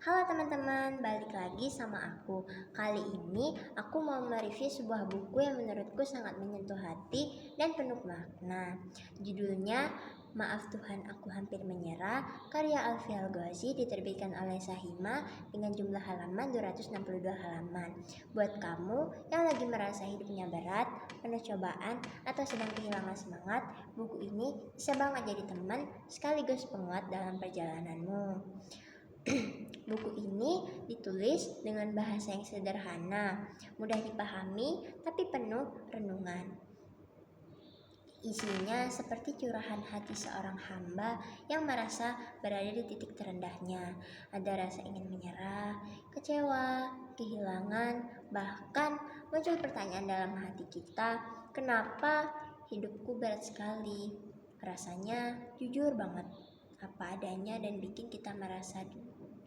Halo teman-teman, balik lagi sama aku. Kali ini aku mau mereview sebuah buku yang menurutku sangat menyentuh hati dan penuh makna. Judulnya Maaf Tuhan Aku Hampir Menyerah, karya Alfi Al-Ghazi, diterbitkan oleh Sahima dengan jumlah halaman 262 halaman. Buat kamu yang lagi merasa hidupnya berat, penuh cobaan, atau sedang kehilangan semangat, buku ini bisa banget jadi teman sekaligus penguat dalam perjalananmu. Buku ini ditulis dengan bahasa yang sederhana, mudah dipahami, tapi penuh renungan. Isinya seperti curahan hati seorang hamba yang merasa berada di titik terendahnya. Ada rasa ingin menyerah, kecewa, kehilangan, bahkan muncul pertanyaan dalam hati kita, kenapa hidupku berat sekali? Rasanya jujur banget, apa adanya, dan bikin kita merasa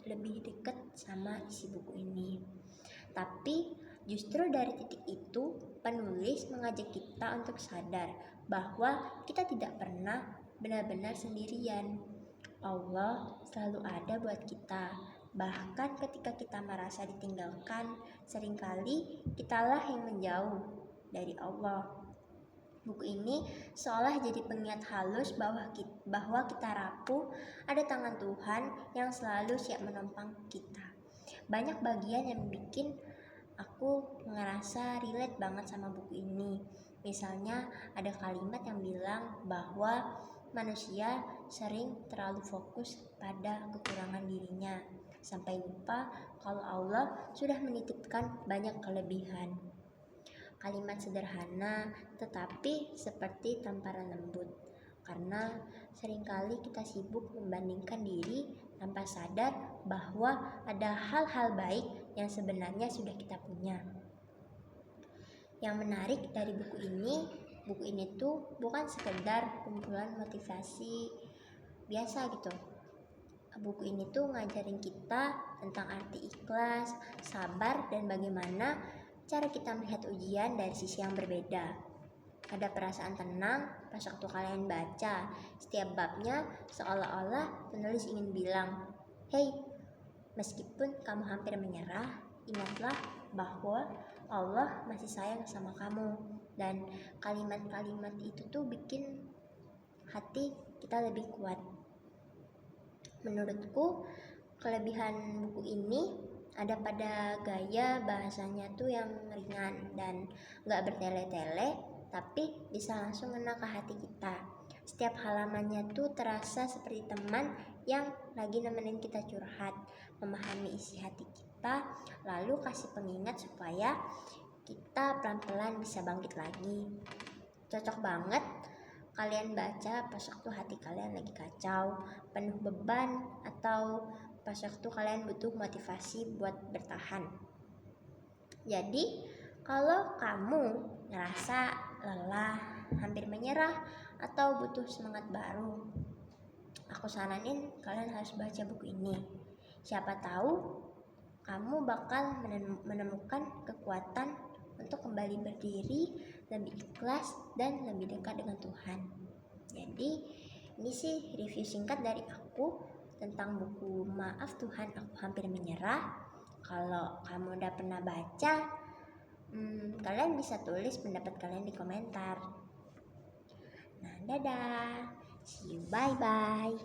lebih dekat sama isi buku ini. Tapi justru dari titik itu, penulis mengajak kita untuk sadar bahwa kita tidak pernah benar-benar sendirian. Allah selalu ada buat kita. Bahkan ketika kita merasa ditinggalkan, seringkali kitalah yang menjauh dari Allah. Buku ini seolah jadi pengingat halus bahwa kita rapuh, ada tangan Tuhan yang selalu siap menopang kita. Banyak bagian yang bikin aku ngerasa relate banget sama buku ini. Misalnya ada kalimat yang bilang bahwa manusia sering terlalu fokus pada kekurangan dirinya, sampai lupa kalau Allah sudah menitipkan banyak kelebihan. Kalimat sederhana tetapi seperti tamparan lembut, karena seringkali kita sibuk membandingkan diri tanpa sadar bahwa ada hal-hal baik yang sebenarnya sudah kita punya. Yang menarik dari buku ini tuh bukan sekedar kumpulan motivasi biasa gitu. Buku ini tuh ngajarin kita tentang arti ikhlas, sabar, dan bagaimana cara kita melihat ujian dari sisi yang berbeda. Ada perasaan tenang pas waktu kalian baca. Setiap babnya seolah-olah penulis ingin bilang, "Hey, meskipun kamu hampir menyerah, ingatlah bahwa Allah masih sayang sama kamu." Dan kalimat-kalimat itu tuh bikin hati kita lebih kuat. Menurutku, kelebihan buku ini ada pada gaya bahasanya tuh yang ringan dan gak bertele-tele, tapi bisa langsung ngena ke hati kita. Setiap halamannya tuh terasa seperti teman yang lagi nemenin kita curhat, memahami isi hati kita, lalu kasih pengingat supaya kita pelan-pelan bisa bangkit lagi. Cocok banget kalian baca pas waktu hati kalian lagi kacau, penuh beban, atau pas waktu kalian butuh motivasi buat bertahan. Jadi, kalau kamu ngerasa lelah, hampir menyerah, atau butuh semangat baru, aku saranin kalian harus baca buku ini. Siapa tahu kamu bakal menemukan kekuatan untuk kembali berdiri, lebih ikhlas, dan lebih dekat dengan Tuhan. Jadi, ini sih review singkat dari aku tentang buku Maaf Tuhan Aku Hampir Menyerah. Kalau kamu udah pernah baca, kalian bisa tulis pendapat kalian di komentar. Nah, dadah, see you, bye-bye.